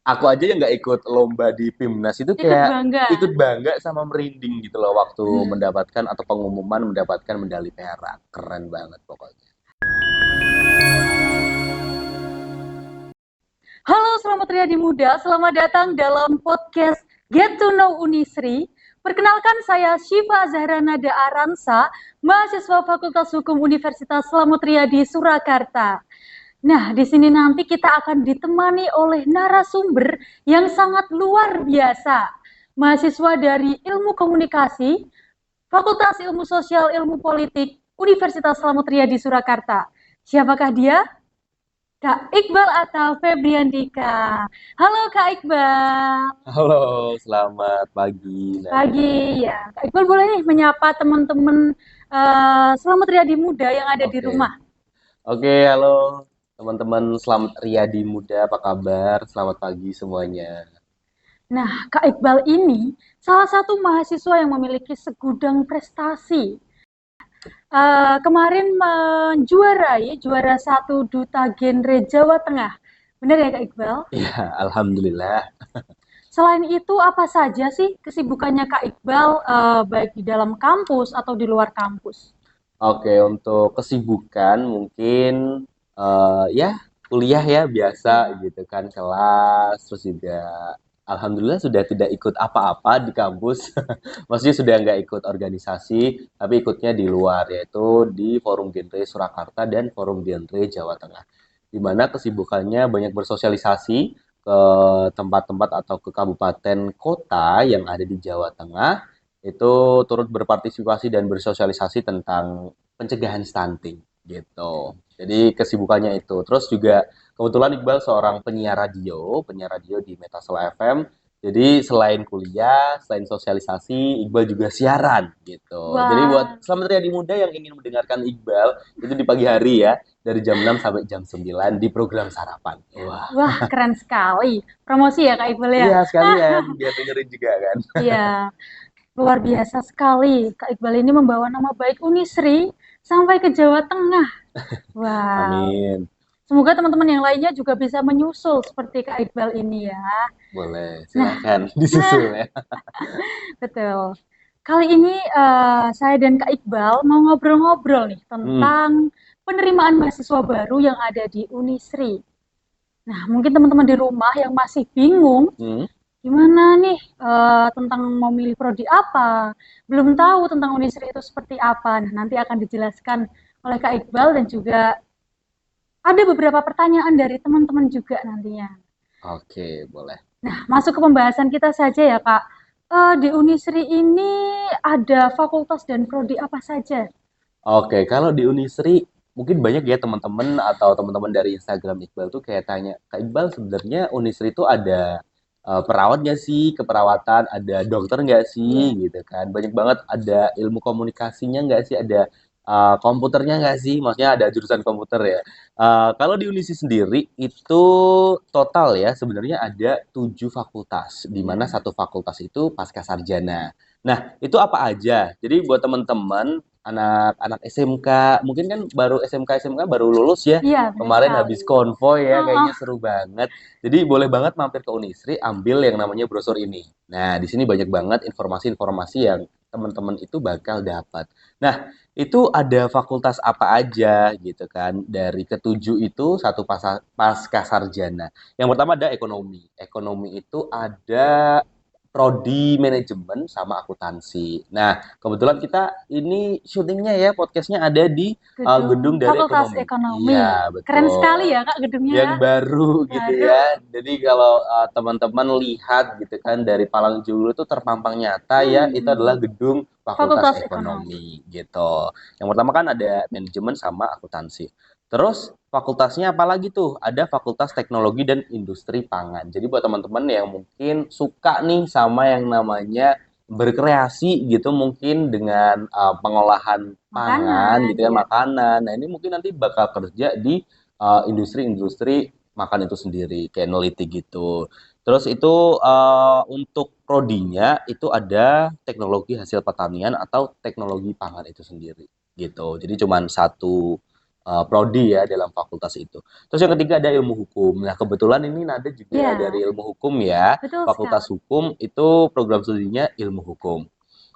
aku aja yang nggak ikut lomba di PIMNAS itu Ikut kayak bangga. ikut bangga sama merinding gitu loh waktu Hmm. mendapatkan atau pengumuman mendapatkan medali perak. Keren banget pokoknya. Halo, selamat Riyadi Muda. Selamat datang dalam podcast Get to Know Unisri. Perkenalkan saya Syifa Zahra Nada Aransa, mahasiswa Fakultas Hukum Universitas Selamat Riyadi Surakarta. Nah, di sini nanti kita akan ditemani oleh narasumber yang sangat luar biasa. Mahasiswa dari Ilmu Komunikasi, Fakultas Ilmu Sosial Ilmu Politik, Universitas Selamat Riyadi Surakarta. Siapakah dia? Kak Iqbal atau Febriandika. Halo Kak Iqbal. Halo, selamat pagi Nada. Pagi ya. Kak Iqbal boleh nih menyapa teman-teman Selamat Riyadi Muda yang ada di Oke. rumah. Oke, halo teman-teman selamat Riyadi Muda, apa kabar? Selamat pagi semuanya. Nah, Kak Iqbal ini salah satu mahasiswa yang memiliki segudang prestasi. Kemarin menjuarai juara satu Duta Genre Jawa Tengah. Benar ya Kak Iqbal? Ya, alhamdulillah. Selain itu, apa saja sih kesibukannya Kak Iqbal, baik di dalam kampus atau di luar kampus? Oke, untuk kesibukan mungkin ya kuliah ya biasa Ya. gitu kan kelas terus juga alhamdulillah sudah tidak ikut apa-apa di kampus. Maksudnya sudah nggak ikut organisasi, tapi ikutnya di luar yaitu di Forum Genre Surakarta dan Forum Genre Jawa Tengah. Di mana kesibukannya banyak bersosialisasi ke tempat-tempat atau ke kabupaten kota yang ada di Jawa Tengah itu turut berpartisipasi dan bersosialisasi tentang pencegahan stunting gitu. Jadi kesibukannya itu. Terus juga kebetulan Iqbal seorang penyiar radio di Metasol FM. Jadi selain kuliah, selain sosialisasi, Iqbal juga siaran gitu. Jadi Wah, buat selamat Riyadi Muda yang ingin mendengarkan Iqbal itu di pagi hari ya, dari jam 6 sampai jam 9 di program sarapan. Wah, wah keren sekali. Promosi ya Kak Iqbal ya. iya sekalian biar dengerin juga kan. Iya, luar biasa sekali. Kak Iqbal ini membawa nama baik Unisri sampai ke Jawa Tengah. Wow. Amin. Semoga teman-teman yang lainnya juga bisa menyusul seperti Kak Iqbal ini ya. Boleh, Nah, silakan disusul ya. betul. Kali ini saya dan Kak Iqbal mau ngobrol-ngobrol nih Hmm. tentang penerimaan mahasiswa baru yang ada di Unisri. Nah, mungkin teman-teman di rumah yang masih bingung Hmm. gimana nih tentang mau milih prodi apa, belum tahu tentang Unisri itu seperti apa. Nah, nanti akan dijelaskan oleh Kak Iqbal dan juga ada beberapa pertanyaan dari teman-teman juga nantinya. Oke, boleh. Nah, masuk ke pembahasan kita saja ya, Kak. Di Unisri ini ada fakultas dan prodi apa saja? Oke, kalau di Unisri mungkin banyak ya teman-teman atau teman-teman dari Instagram Iqbal tuh kayak tanya, Kak Iqbal sebenarnya Unisri itu ada perawat nggak sih, keperawatan, ada dokter nggak sih, Iya. gitu kan. Banyak banget ada ilmu komunikasinya nggak sih, ada komputernya nggak sih, maksudnya ada jurusan komputer ya. Kalau di Unisi sendiri itu total ya sebenarnya ada 7 fakultas, di mana Iya. satu fakultas itu pasca sarjana. Nah, itu apa aja? Jadi buat teman-teman anak-anak SMK mungkin kan baru SMK baru lulus ya Iya, benar kemarin sekali. habis konvoy ya Oh, kayaknya seru banget jadi boleh banget mampir ke Unisri ambil yang namanya brosur ini nah di sini banyak banget informasi-informasi yang teman-teman itu bakal dapat nah itu ada fakultas apa aja gitu kan dari ketujuh itu satu pasca sarjana yang pertama ada ekonomi ekonomi itu ada prodi manajemen sama akuntansi. Nah, kebetulan kita ini syutingnya ya, podcastnya ada di gedung gedung dari Fakultas ekonomi. Ekonomi. Iya, Keren sekali betul. ya, Kak, gedungnya Yang ya. baru gitu Baru. ya. Jadi kalau teman-teman lihat gitu kan dari Palang Julu itu terpampang nyata ya, itu adalah Hmm, gedung Fakultas Fakultas Ekonomi. Ekonomi gitu. Yang pertama kan ada manajemen sama akuntansi. Terus fakultasnya apa lagi tuh? Ada Fakultas Teknologi dan Industri Pangan. Jadi buat teman-teman yang mungkin suka nih sama yang namanya berkreasi gitu mungkin dengan pengolahan pangan Makanan, gitu ya iya. makanan. Nah, ini mungkin nanti bakal kerja di industri-industri makan itu sendiri kayak neliti gitu. Terus itu untuk prodinya itu ada teknologi hasil pertanian atau teknologi pangan itu sendiri gitu. Jadi cuman satu prodi ya dalam fakultas itu. Terus yang ketiga ada ilmu hukum. Nah, kebetulan ini Nada juga Ya, dari ilmu hukum ya. betul Fakultas sekali. hukum itu program studinya ilmu hukum.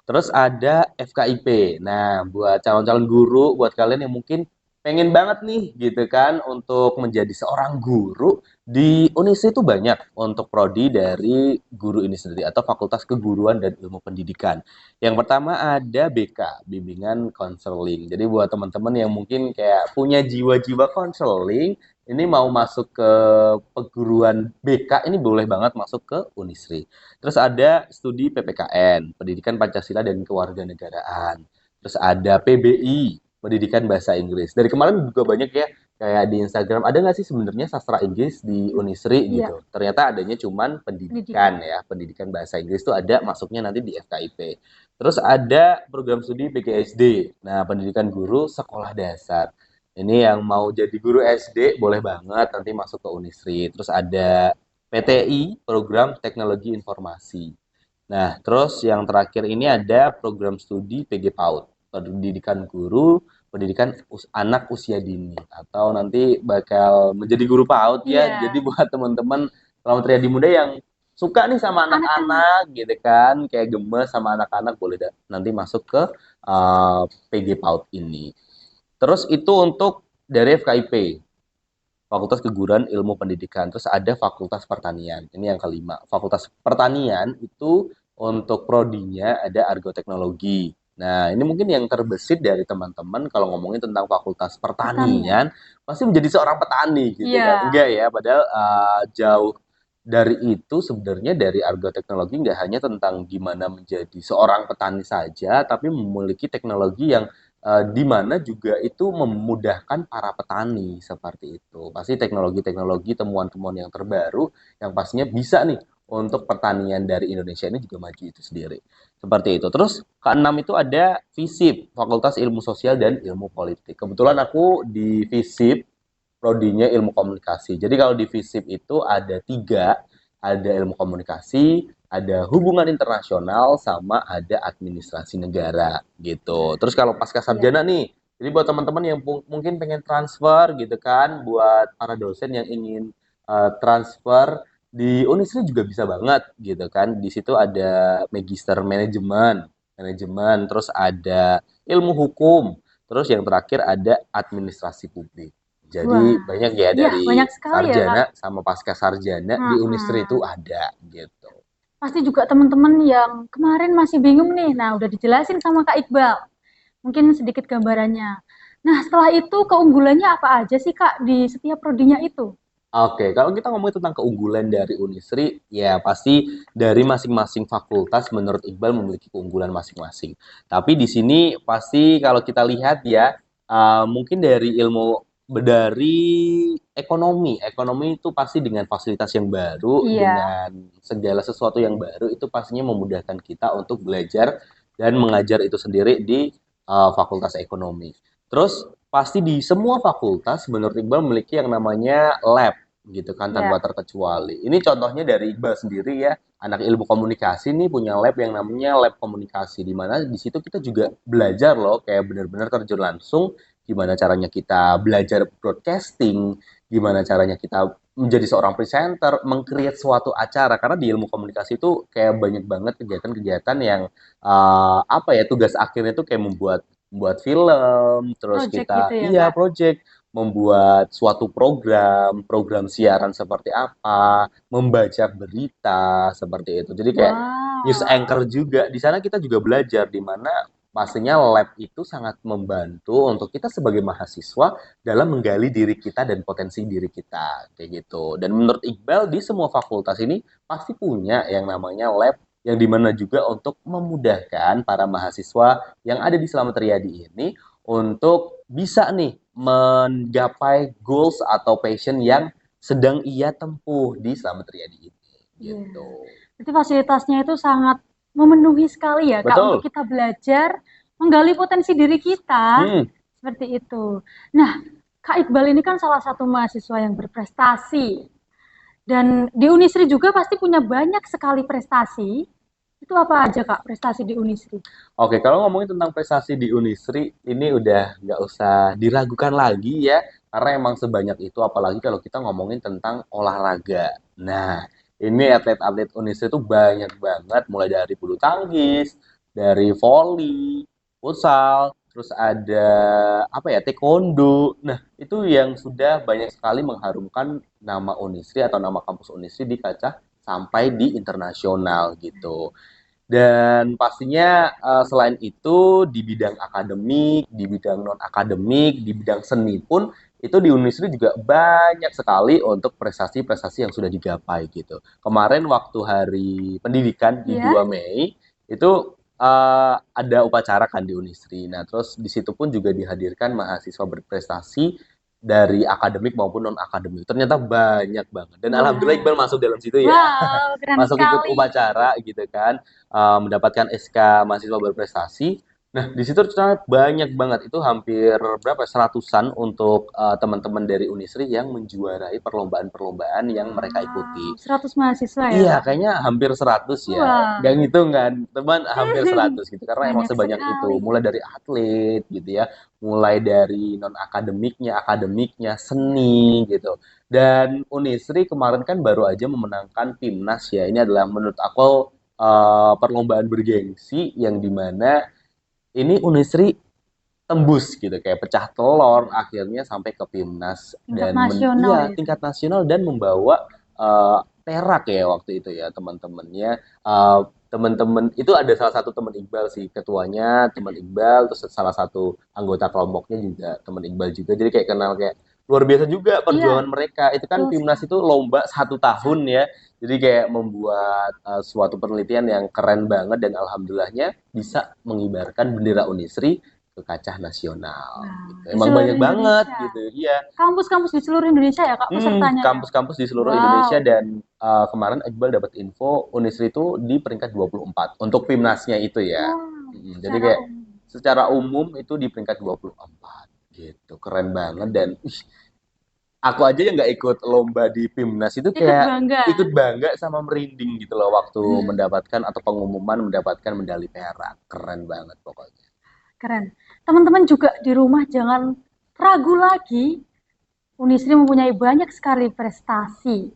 Terus ada FKIP. Nah, buat calon-calon guru, buat kalian yang mungkin pengen banget nih gitu kan untuk menjadi seorang guru di Unisri itu banyak untuk prodi dari guru ini sendiri atau Fakultas Keguruan dan Ilmu Pendidikan. Yang pertama ada BK, bimbingan konseling. Jadi buat teman-teman yang mungkin kayak punya jiwa-jiwa konseling, ini mau masuk ke perguruan BK ini boleh banget masuk ke Unisri. Terus ada studi PPKN, Pendidikan Pancasila dan Kewarganegaraan. Terus ada PBI, Pendidikan Bahasa Inggris. Dari kemarin juga banyak ya, kayak di Instagram, ada nggak sih sebenarnya sastra Inggris di Unisri Iya, gitu. Ternyata adanya cuman pendidikan pendidikan. ya, pendidikan bahasa Inggris itu ada masuknya nanti di FKIP. Terus ada program studi PGSD, nah pendidikan guru sekolah dasar. Ini yang mau jadi guru SD boleh banget nanti masuk ke Unisri. Terus ada PTI, Program Teknologi Informasi. Nah, terus yang terakhir ini ada program studi PG PAUD, pendidikan guru, pendidikan anak usia dini, atau nanti bakal menjadi guru PAUD ya. Jadi Iya, buat teman-teman Selamat Riyadi Muda yang suka nih sama anak-anak. anak-anak gitu kan, kayak gemes sama anak-anak boleh nanti masuk ke PG PAUD ini. Terus itu untuk dari FKIP, Fakultas Keguruan Ilmu Pendidikan. Terus ada Fakultas Pertanian. Ini yang kelima. Fakultas Pertanian itu untuk prodinya ada Argoteknologi. Nah, ini mungkin yang terbesit dari teman-teman kalau ngomongin tentang Fakultas Pertanian. Pertanian, pasti menjadi seorang petani gitu kan. Iya. Enggak ya, padahal jauh dari itu sebenarnya dari Argoteknologi nggak hanya tentang gimana menjadi seorang petani saja, tapi memiliki teknologi yang di mana juga itu memudahkan para petani seperti itu. Pasti teknologi-teknologi, temuan-temuan yang terbaru yang pastinya bisa nih untuk pertanian dari Indonesia ini juga maju itu sendiri. Seperti itu. Terus keenam itu ada FISIP, Fakultas Ilmu Sosial dan Ilmu Politik. Kebetulan aku di FISIP prodinya ilmu komunikasi. Jadi kalau di FISIP itu ada tiga, ada ilmu komunikasi, ada hubungan internasional, sama ada administrasi negara gitu. Terus kalau pasca Iya. sarjana nih, jadi buat teman-teman yang mungkin pengen transfer gitu kan, buat para dosen yang ingin transfer di Unisri juga bisa banget gitu kan. Di situ ada magister manajemen, manajemen, terus ada ilmu hukum, terus yang terakhir ada administrasi publik. Jadi Wah, banyak ya iya dari banyak sekali ya Kak. sarjana sama pasca sarjana di Unisri itu Heeh. ada gitu. Pasti juga teman-teman yang kemarin masih bingung nih. Nah, udah dijelasin sama Kak Iqbal. Mungkin sedikit gambarannya. Nah, setelah itu keunggulannya apa aja sih Kak di setiap prodinya itu? Oke, kalau kita ngomongin tentang keunggulan dari Unisri, ya pasti dari masing-masing fakultas menurut Iqbal memiliki keunggulan masing-masing. Tapi di sini pasti kalau kita lihat ya, mungkin dari ilmu dari ekonomi, ekonomi itu pasti dengan fasilitas yang baru, Iya, dengan segala sesuatu yang baru itu pastinya memudahkan kita untuk belajar dan mengajar itu sendiri di fakultas ekonomi. Terus pasti di semua fakultas menurut Iqbal memiliki yang namanya lab gitu kan tanpa iya. terkecuali. Ini contohnya dari Iqbal sendiri ya, anak ilmu komunikasi nih punya lab yang namanya lab komunikasi di mana di situ kita juga belajar loh kayak benar-benar terjun langsung gimana caranya kita belajar broadcasting, gimana caranya kita menjadi seorang presenter, mengcreate suatu acara karena di ilmu komunikasi itu kayak banyak banget kegiatan-kegiatan yang apa ya tugas akhirnya tuh kayak membuat membuat film, terus Project gitu kita ya iya Kak. project membuat suatu program, program siaran seperti apa, membaca berita seperti itu. Jadi kayak news Wow. anchor juga. Di sana kita juga belajar di mana pastinya lab itu sangat membantu untuk kita sebagai mahasiswa dalam menggali diri kita dan potensi diri kita kayak gitu. Dan menurut Iqbal di semua fakultas ini pasti punya yang namanya lab yang dimana juga untuk memudahkan para mahasiswa yang ada di Slamet Riyadi ini untuk bisa nih menggapai goals atau passion yang sedang ia tempuh di Slamet Riyadi ini Iya. gitu. Berarti fasilitasnya itu sangat memenuhi sekali ya Kak untuk Betul. kita belajar menggali potensi diri kita Hmm, seperti itu. Nah, Kak Iqbal ini kan salah satu mahasiswa yang berprestasi dan di Unisri juga pasti punya banyak sekali prestasi. Itu apa aja Kak prestasi di Unisri? Oke, kalau ngomongin tentang prestasi di Unisri, ini udah nggak usah diragukan lagi ya, karena emang sebanyak itu, apalagi kalau kita ngomongin tentang olahraga. Nah, ini atlet-atlet Unisri itu banyak banget, mulai dari bulu tangkis, dari voli, futsal, terus ada apa ya, taekwondo. Nah, itu yang sudah banyak sekali mengharumkan nama Unisri atau nama kampus Unisri di kancah sampai di internasional gitu. Dan pastinya selain itu di bidang akademik, di bidang non akademik, di bidang seni pun itu di Unisri juga banyak sekali untuk prestasi-prestasi yang sudah digapai gitu. Kemarin waktu Hari Pendidikan di Ya, 2 Mei itu ada upacara kan di Unisri. Nah, terus di situ pun juga dihadirkan mahasiswa berprestasi dari akademik maupun non akademik. Ternyata banyak banget. Dan alhamdulillah wah, Iqbal masuk dalam situ ya. wow, keren Masuk ikut sekali. upacara gitu kan, mendapatkan SK mahasiswa berprestasi. Nah, di situ ternyata banyak banget, itu hampir berapa, seratusan untuk teman-teman dari Unisri yang menjuarai perlombaan-perlombaan yang mereka ikuti. Wow, 100 mahasiswa ya Iya, Kak? kayaknya hampir 100 ya. Gak Wah, ngitung kan, teman, hampir 100 gitu. Karena emang banyak sebanyak itu. sekali. Mulai dari atlet gitu ya, mulai dari non-akademiknya, akademiknya, seni gitu. Dan Unisri kemarin kan baru aja memenangkan Timnas ya. Ini adalah menurut aku perlombaan bergengsi yang dimana ini Unisri tembus gitu, kayak pecah telur akhirnya sampai ke Timnas Tingkat dan nasional iya ya Kak? tingkat nasional dan membawa perak ya waktu itu ya teman-temannya. Teman-teman itu ada salah satu teman Iqbal sih, ketuanya teman Iqbal, terus salah satu anggota kelompoknya juga teman Iqbal juga, jadi kayak kenal, kayak luar biasa juga Iya, perjuangan mereka. Itu kan betul Timnas sekali. itu lomba 1 tahun ya, jadi kayak membuat suatu penelitian yang keren banget dan alhamdulillahnya bisa mengibarkan bendera Unisri ke kancah nasional Wow, gitu. di Emang seluruh banyak banget Indonesia. gitu. Iya. Kampus-kampus di seluruh Indonesia ya Kak pesertanya ya? Kampus-kampus di seluruh Indonesia Wow, dan kemarin Iqbal dapat info Unisri itu di peringkat 24 untuk Pimnasnya itu ya. wow, Jadi secara kayak umum. secara umum itu di peringkat 24 gitu. Keren banget dan aku aja yang nggak ikut lomba di Pimnas itu Ikut kayak bangga. ikut bangga sama merinding gitu loh waktu mendapatkan atau pengumuman mendapatkan medali perak. Keren banget pokoknya. Keren. Teman-teman juga di rumah jangan ragu lagi. Unisri mempunyai banyak sekali prestasi.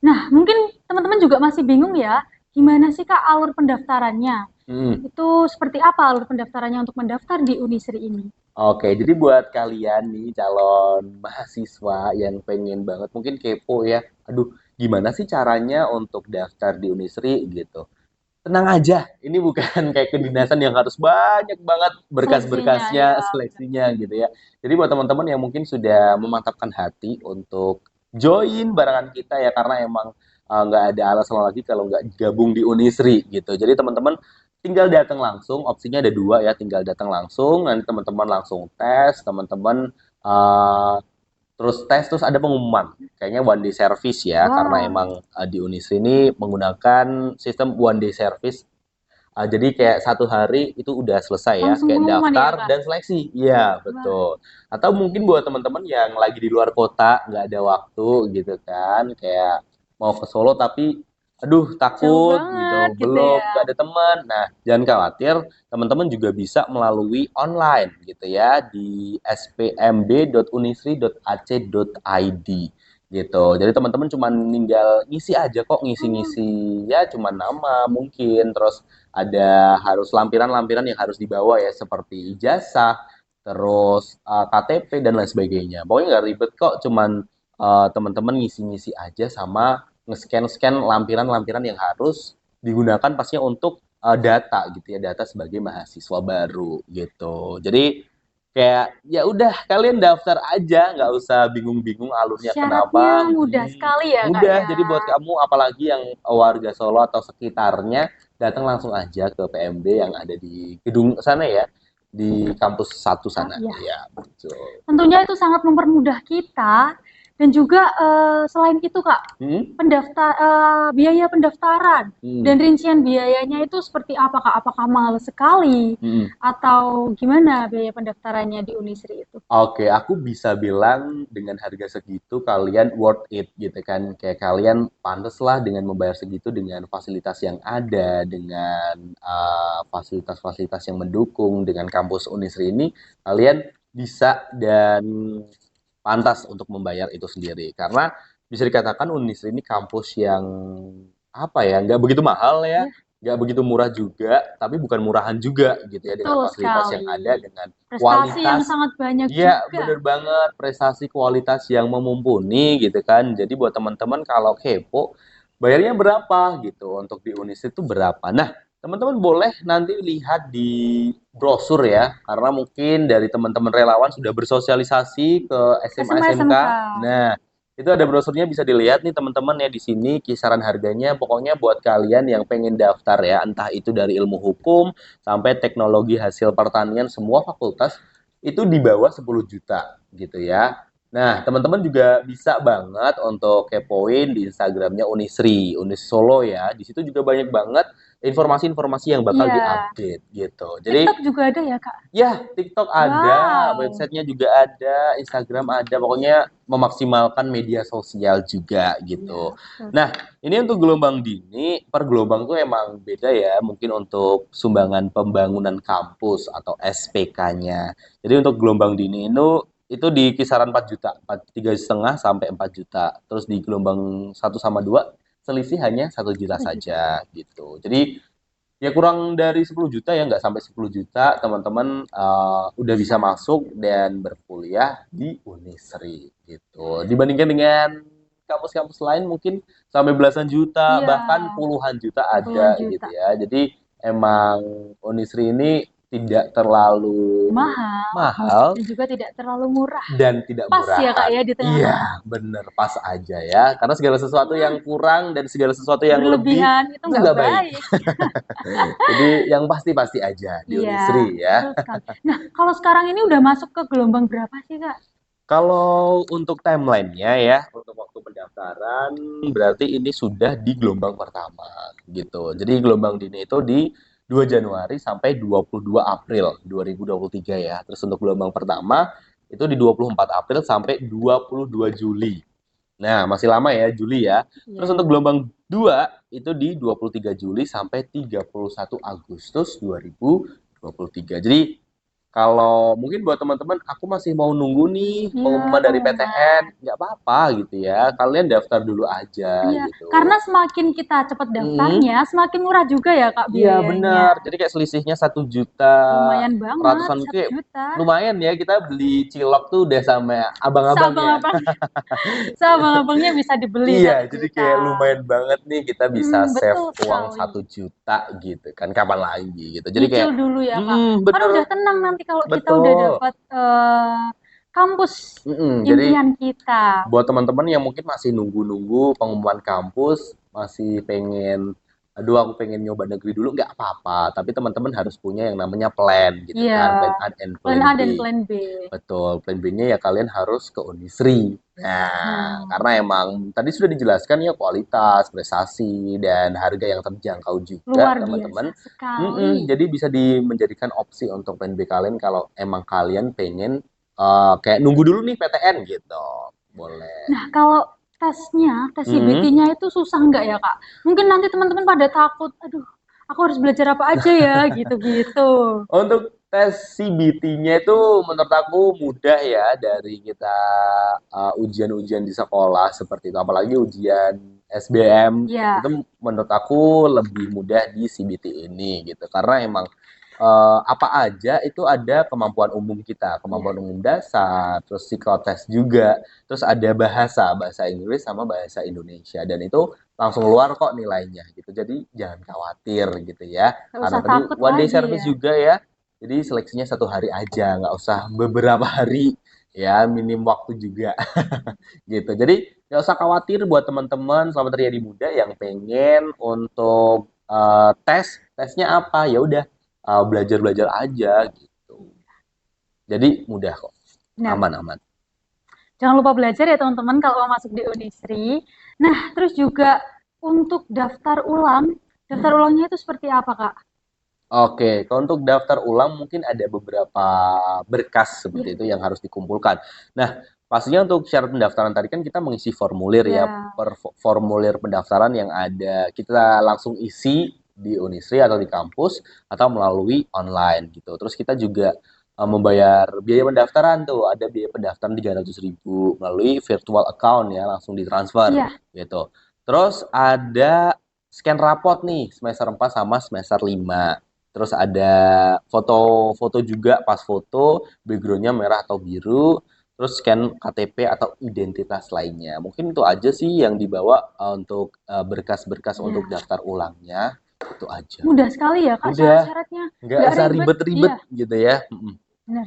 Nah, mungkin teman-teman juga masih bingung ya, gimana sih Kak alur pendaftarannya? Hmm. Itu seperti apa alur pendaftarannya untuk mendaftar di Unisri ini? Oke, jadi buat kalian nih calon mahasiswa yang pengen banget mungkin kepo ya, aduh gimana sih caranya untuk daftar di Unisri gitu. Tenang aja, ini bukan kayak kedinasan yang harus banyak banget Seleksinya berkas-berkasnya, ya, benar. seleksinya gitu ya. Jadi buat teman-teman yang mungkin sudah memantapkan hati untuk join barengan kita ya, karena emang nggak ada alasan lagi kalau nggak gabung di Unisri gitu. Jadi teman-teman tinggal datang langsung, opsinya ada dua ya, tinggal datang langsung, nanti teman-teman langsung tes, teman-teman uh, terus ada pengumuman. Kayaknya one day service ya, karena Wow, emang di Unisri ini menggunakan sistem one day service. Jadi kayak 1 hari itu udah selesai ya, langsung kayak pengumuman ya daftar Kak? dan seleksi. Iya, Wah, betul. Atau mungkin buat teman-teman yang lagi di luar kota, nggak ada waktu gitu kan, kayak mau ke Solo tapi aduh jauh takut gitu, banget gitu belum, ya. nggak ada teman. Nah, jangan khawatir, teman-teman juga bisa melalui online gitu ya di spmb.unisri.ac.id gitu. Jadi teman-teman cuma tinggal ngisi aja kok, Oh, ngisi-ngisi ya cuma nama mungkin, terus ada harus lampiran-lampiran yang harus dibawa ya seperti ijazah, terus KTP dan lain sebagainya. Pokoknya nggak ribet kok, cuman teman-teman ngisi-ngisi aja sama nge-scan-scan lampiran-lampiran yang harus digunakan pastinya untuk data gitu ya, data sebagai mahasiswa baru gitu. Jadi kayak ya udah kalian daftar aja, nggak usah bingung-bingung alurnya syaratnya kenapa. mudah sekali ya Kak Mudah. ya. Jadi buat kamu apalagi yang warga Solo atau sekitarnya, datang langsung aja ke PMB yang ada di gedung sana ya, di kampus 1 Ah, sana. iya. Iya, betul. Tentunya itu sangat mempermudah kita Dan juga selain itu Kak, Hmm? biaya pendaftaran dan Hmm. rincian biayanya itu seperti apa Kak? Apakah mahal sekali Hmm. atau gimana biaya pendaftarannya di Unisri itu? Oke, aku bisa bilang dengan harga segitu kalian worth it gitu kan. Kayak kalian pantas lah dengan membayar segitu dengan fasilitas yang ada, dengan fasilitas-fasilitas yang mendukung, dengan kampus Unisri ini, kalian bisa dan pantas untuk membayar itu sendiri. Karena bisa dikatakan Unisri ini kampus yang apa ya, nggak begitu mahal ya, Ya, nggak begitu murah juga, tapi bukan murahan juga gitu ya dengan betul fasilitas yang sekali. ada, dengan Prestasi yang kualitas. sangat banyak Iya, juga. bener banget. Prestasi kualitas yang memumpuni gitu kan. Jadi buat teman-teman kalau kepo, bayarnya berapa gitu untuk di Unis itu berapa. Nah, teman-teman boleh nanti lihat di brosur ya, karena mungkin dari teman-teman relawan sudah bersosialisasi ke SMA SMA SMK. SMK. Nah, itu ada brosurnya bisa dilihat nih teman-teman ya di sini kisaran harganya. Pokoknya buat kalian yang pengen daftar ya, entah itu dari ilmu hukum sampai teknologi hasil pertanian semua fakultas itu di bawah 10 juta gitu ya. Nah, teman-teman juga bisa banget untuk kepoin di Instagramnya Unisri, Unis Solo ya. Di situ juga banyak banget informasi-informasi yang bakal Iya. diupdate gitu. TikTok Jadi juga ada ya Kak? ya, TikTok ada, Wow. websitenya juga ada, Instagram ada, pokoknya memaksimalkan media sosial juga Iya, gitu. betul. Nah, ini untuk gelombang dini, per gelombang tuh emang beda ya, mungkin untuk sumbangan pembangunan kampus atau SPK-nya. Jadi untuk gelombang dini itu di kisaran 4 juta, 3,5 sampai 4 juta. Terus di gelombang 1 sama 2 selisih hanya 1 juta 1 juta. saja gitu. Jadi ya kurang dari 10 juta ya, nggak sampai 10 juta, teman-teman udah bisa Bisa. masuk dan berkuliah di Unisri gitu. Dibandingkan dengan kampus-kampus lain mungkin sampai belasan juta, Iya, bahkan puluhan juta puluhan ada gitu juta. ya. Jadi emang Unisri ini tidak terlalu Mahal mahal dan juga tidak terlalu murah. dan tidak Pas ya Kak murahan. ya di tengah-tengah. Iya, bener pas aja ya. Karena segala sesuatu Karena yang kurang dan segala sesuatu yang lebih berlebihan itu itu nggak nggak baik. baik. Jadi yang pasti-pasti aja di Iya, Unisri ya. betul sekali. Nah, kalau sekarang ini udah masuk ke gelombang berapa sih Kak? Kalau untuk timelinenya ya, untuk waktu pendaftaran berarti ini sudah di gelombang pertama gitu. Jadi gelombang dini itu di 2 Januari sampai 22 April 2023 ya. Terus untuk gelombang pertama itu di 24 April sampai 22 Juli. Nah, masih lama ya Juli ya. Terus untuk Iya. gelombang 2 itu di 23 Juli sampai 31 Agustus 2023. Jadi kalau mungkin buat teman-teman, aku masih mau nunggu nih Iya, pengumuman dari PTN, pengumuman. nggak apa-apa gitu ya. Kalian daftar dulu aja Iya, karena gitu. semakin kita cepat Hmm. daftarnya, semakin murah juga ya Kak Iya biayanya. benar. Jadi kayak selisihnya 1 juta Lumayan banget, ratusan satu kayak juta. lumayan ya kita beli cilok tuh udah sama abang-abang ya. Seabang-abang, seabang-abangnya bisa dibeli Iya, satu jadi juta. kayak lumayan banget nih kita bisa save Betul uang sekali. 1 juta gitu kan. Kapan lagi gitu. Jadi Nyicil kayak, dulu ya Kak. Kan bener udah tenang nanti kalau kita udah betul. dapat kampus Jadi impian kita. buat teman-teman yang mungkin masih nunggu-nunggu pengumuman kampus, masih pengen, aduh aku pengen nyoba negeri dulu, nggak apa-apa. Tapi teman-teman harus punya yang namanya plan gitu Iya, kan, plan A and plan plan A dan B. plan B. Betul, plan B-nya ya kalian harus ke Unisri. Nah, Nah, karena emang tadi sudah dijelaskan ya kualitas, prestasi, dan harga yang terjangkau juga luar biasa teman-teman. sekali. Jadi bisa menjadikan opsi untuk plan B kalian kalau emang kalian pengen kayak nunggu dulu nih PTN gitu. Boleh. Nah, kalau tes Hmm. CBT-nya itu susah nggak ya, Kak? Mungkin nanti teman-teman pada takut, aduh, aku harus belajar apa aja ya, gitu-gitu. Untuk tes CBT-nya itu menurut aku mudah ya dari kita ujian-ujian di sekolah seperti itu. Apalagi ujian SBM Ya, itu menurut aku lebih mudah di CBT ini gitu. Karena emang apa aja itu ada kemampuan umum kita, iya. kemampuan umum dasar, terus psikotes juga, terus ada bahasa Inggris sama bahasa Indonesia dan itu langsung keluar kok nilainya gitu. Jadi jangan khawatir gitu ya. Nggak Karena usah tadi takut one day lagi service ya. juga ya. Jadi seleksinya 1 hari aja, nggak usah beberapa hari ya, minim waktu juga gitu. Jadi nggak usah khawatir buat teman-teman selamat Riyadi Muda yang pengen untuk tesnya apa ya udah belajar-belajar aja gitu. Jadi mudah kok, Nah, aman-aman. Jangan lupa belajar ya teman-teman kalau mau masuk di Unisri. Nah, terus juga untuk daftar ulangnya itu seperti apa, Kak? Oke, kalau untuk daftar ulang mungkin ada beberapa berkas Iya, seperti itu yang harus dikumpulkan. Nah, pastinya untuk syarat pendaftaran tadi kan kita mengisi formulir ya, ya, formulir pendaftaran yang ada kita langsung isi di Unisri atau di kampus atau melalui online gitu. Terus kita juga membayar biaya pendaftaran tuh, ada biaya pendaftaran 300.000 melalui virtual account ya, langsung ditransfer iya, gitu. Terus ada scan rapot nih semester 4 sama semester 5. Terus ada foto-foto juga pas foto, backgroundnya merah atau biru, terus scan KTP atau identitas lainnya. Mungkin itu aja sih yang dibawa untuk berkas-berkas untuk iya. daftar ulangnya. Itu aja. Mudah sekali ya, Kak, Udah, syarat-syaratnya. nggak Nggak usah ribet. ribet-ribet Iya, gitu ya. Mm-mm. benar.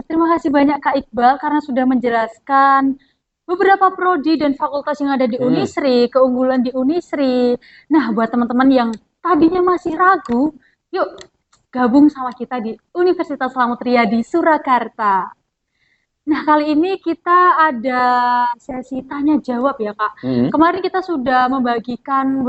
Terima kasih banyak Kak Iqbal karena sudah menjelaskan beberapa prodi dan fakultas yang ada di Hmm, Unisri, keunggulan di Unisri. Nah, buat teman-teman yang tadinya masih ragu, yuk gabung sama kita di Universitas Selamat Riyadi Surakarta. Nah, kali ini kita ada sesi tanya jawab ya, Kak. hmm, Kemarin kita sudah membagikan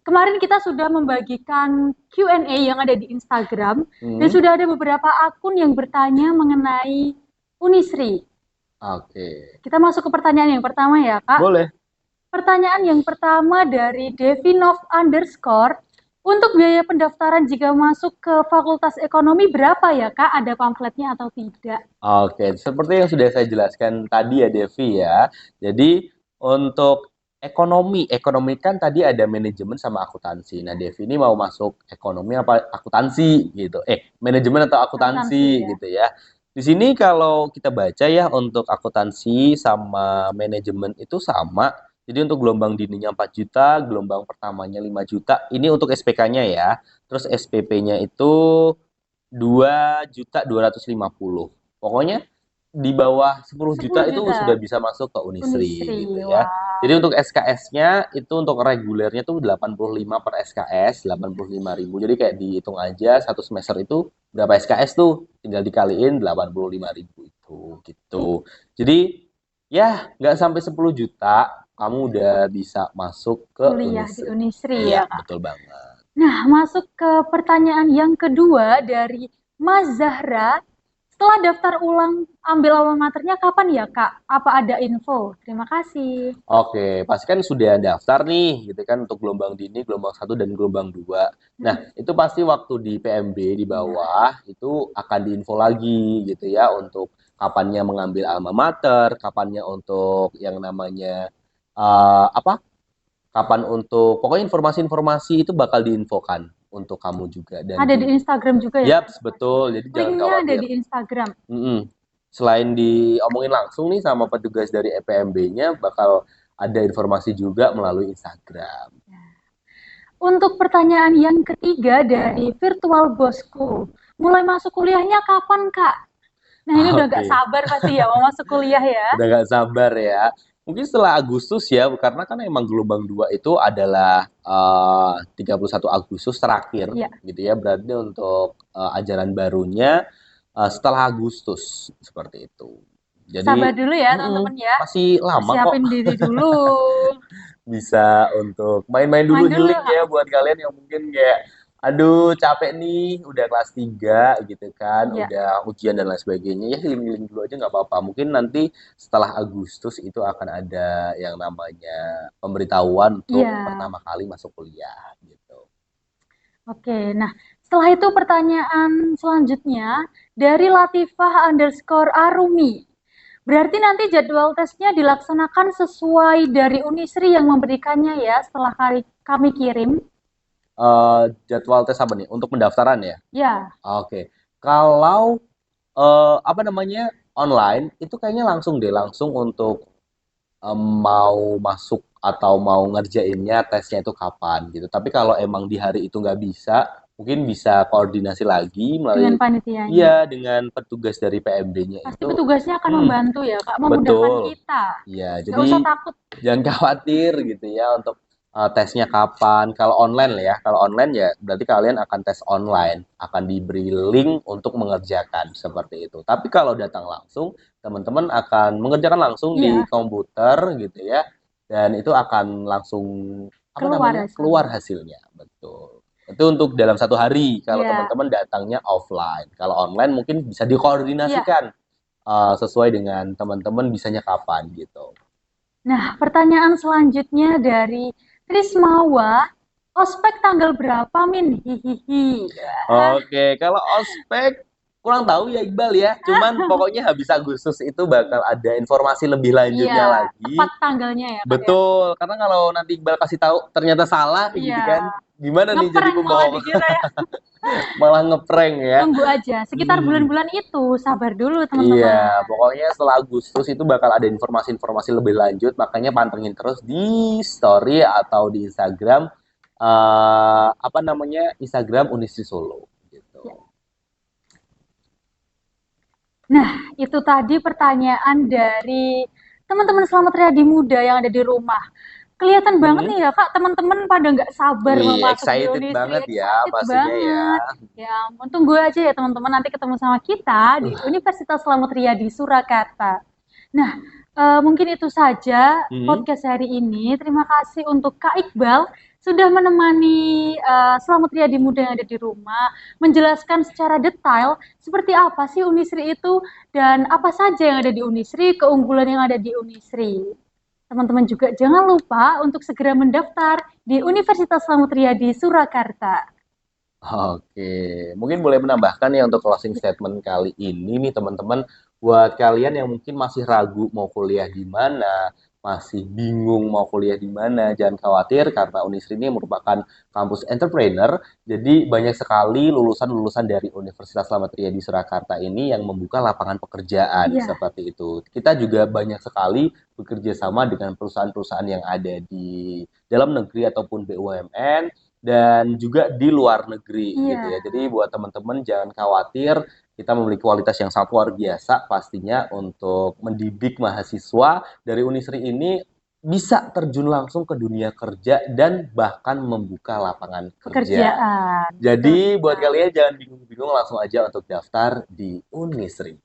kemarin kita sudah membagikan Q&A yang ada di Instagram dan hmm. sudah ada beberapa akun yang bertanya mengenai Unisri. Oke. Kita masuk ke pertanyaan yang pertama ya, Kak. Boleh. Pertanyaan yang pertama dari Devinov underscore. Untuk biaya pendaftaran jika masuk ke Fakultas Ekonomi berapa ya, Kak? Ada pamfletnya atau tidak? Oke, seperti yang sudah saya jelaskan tadi ya Devi ya. Jadi untuk ekonomi kan tadi ada manajemen sama akuntansi. Nah, Devi ini mau masuk ekonomi apa akuntansi gitu. Manajemen atau Akuntansi akuntansi ya. gitu ya. Di sini kalau kita baca ya untuk akuntansi sama manajemen itu sama. Jadi untuk gelombang dininya 4 juta, gelombang pertamanya 5 juta. Ini untuk SPK-nya ya. Terus SPP-nya itu 2.250.000. Pokoknya di bawah 10 10 juta itu juta. sudah bisa masuk ke Unisri Unisri, gitu ya. wah. Jadi untuk SKS-nya itu untuk regulernya tuh 85 per SKS, 85.000. Jadi kayak dihitung aja satu semester itu berapa SKS tuh, tinggal dikaliin 85.000 itu gitu. Jadi ya nggak sampai 10 juta kamu udah bisa masuk ke Kuliah di Unisri. Unisri Iya, ya, Kak. betul banget. Nah, masuk ke pertanyaan yang kedua dari Mas Zahra. Setelah daftar ulang ambil alma maternya kapan ya, Kak? Apa ada info? Terima kasih. Oke, pasti kan sudah daftar nih, gitu kan, untuk gelombang dini, gelombang satu dan gelombang 2. Nah, Hmm, itu pasti waktu di PMB di ya. bawah, itu akan diinfo lagi, gitu ya, untuk kapannya mengambil alma mater, kapannya untuk yang namanya, apa, kapan untuk, pokoknya informasi-informasi itu bakal diinfokan untuk kamu juga. Dan Ada di juga, Instagram juga ya, Kak, yaps, informasinya. betul, jadi jangan Linknya ada khawatir. di Instagram. Mm-mm. Selain diomongin langsung nih sama petugas dari EPMB-nya, bakal ada informasi juga melalui Instagram. Untuk pertanyaan yang ketiga dari Virtual Bosku. Mulai masuk kuliahnya kapan, Kak? Nah, ini udah gak Oke, sabar pasti ya mau masuk kuliah ya. udah gak sabar ya. Mungkin setelah Agustus ya, karena kan emang gelombang 2 itu adalah 31 Agustus terakhir Iya, gitu ya. Berarti untuk ajaran barunya setelah Agustus seperti itu. sabar Jadi, dulu ya teman-teman ya. masih lama kok. Persiapin diri dulu. Bisa untuk main-main dulu Main dulu, healing Kak. ya buat kalian yang mungkin kayak aduh capek nih udah kelas 3 gitu kan Iya, udah ujian dan lain sebagainya ya healing-healing dulu aja nggak apa-apa mungkin nanti setelah Agustus itu akan ada yang namanya pemberitahuan untuk iya. pertama kali masuk kuliah gitu. Oke, nah setelah itu pertanyaan selanjutnya dari Latifah underscore Arumi. Berarti nanti jadwal tesnya dilaksanakan sesuai dari Unisri yang memberikannya ya setelah kami kirim. Jadwal tes apa nih untuk pendaftaran ya. Ya, Oke, kalau apa namanya online itu kayaknya langsung deh langsung untuk mau masuk atau mau ngerjainnya tesnya itu kapan gitu. Tapi kalau emang di hari itu nggak bisa, mungkin bisa koordinasi lagi dengan melalui panitianya. iya dengan petugas dari PMB-nya Pasti itu. petugasnya akan Hmm, membantu ya, Kak, memudahkan betul. kita. Iya, Nggak usah jadi takut. jangan khawatir gitu ya untuk tesnya kapan. Kalau online lah ya, kalau online ya berarti kalian akan tes online, akan diberi link untuk mengerjakan seperti itu. Tapi kalau datang langsung, teman-teman akan mengerjakan langsung di Iya, komputer gitu ya, dan itu akan langsung apa keluar namanya keluar hasilnya. hasilnya, betul. Itu untuk dalam satu hari. Kalau Iya, teman-teman datangnya offline, kalau online mungkin bisa iya. dikoordinasikan sesuai dengan teman-teman bisanya kapan gitu. Nah, pertanyaan selanjutnya dari Trismawa, ospek tanggal berapa, Min? Hihihi. Oke, kalau ospek kurang tahu ya Iqbal ya. Cuman pokoknya habis Agustus itu bakal ada informasi lebih Iya, lanjutnya tepat lagi. tanggalnya ya, Kak ya. Betul, karena kalau nanti Iqbal kasih tahu ternyata salah Iya, gitu kan. Gimana nih jadi ngeprank malah pembohong? dikira ya. Malah ngeprank ya. Tunggu aja, sekitar Hmm. bulan-bulan itu, sabar dulu Iya, teman-teman. pokoknya setelah Agustus itu bakal ada informasi-informasi lebih lanjut, makanya pantengin terus di story atau di Instagram apa namanya? Instagram Unisri Solo gitu. Ya. Nah, itu tadi pertanyaan dari teman-teman Selamat Riyadi Muda yang ada di rumah. Kelihatan banget Hmm. nih ya Kak, teman-teman pada nggak sabar mau Wih, masuk di excited Unisri, banget ya excited pastinya ya. banget. Ya ampun, tunggu aja ya teman-teman, nanti ketemu sama kita di Universitas Selamat Riyadi Surakarta. Nah, mungkin itu saja Hmm. podcast hari ini. Terima kasih untuk Kak Iqbal sudah menemani Selamat Riyadi Muda yang ada di rumah, menjelaskan secara detail seperti apa sih Unisri itu dan apa saja yang ada di Unisri, keunggulan yang ada di Unisri. Teman-teman juga jangan lupa untuk segera mendaftar di Universitas Selamat Riyadi Surakarta. Oke, mungkin boleh menambahkan ya untuk closing statement kali ini nih teman-teman, buat kalian yang mungkin masih ragu mau kuliah di mana, masih bingung mau kuliah di mana, jangan khawatir karena Unisri ini merupakan kampus entrepreneur, jadi banyak sekali lulusan-lulusan dari Universitas Slamet Riyadi Surakarta ini yang membuka lapangan pekerjaan Iya, seperti itu. Kita juga banyak sekali bekerja sama dengan perusahaan-perusahaan yang ada di dalam negeri ataupun BUMN dan juga di luar negeri gitu ya. iya. Jadi buat teman-teman jangan khawatir, kita memiliki kualitas yang sangat luar biasa pastinya untuk mendidik mahasiswa dari Unisri ini bisa terjun langsung ke dunia kerja dan bahkan membuka lapangan kerja. Pekerjaan. Betul Jadi buat sekali. kalian jangan bingung-bingung langsung aja untuk daftar di Unisri.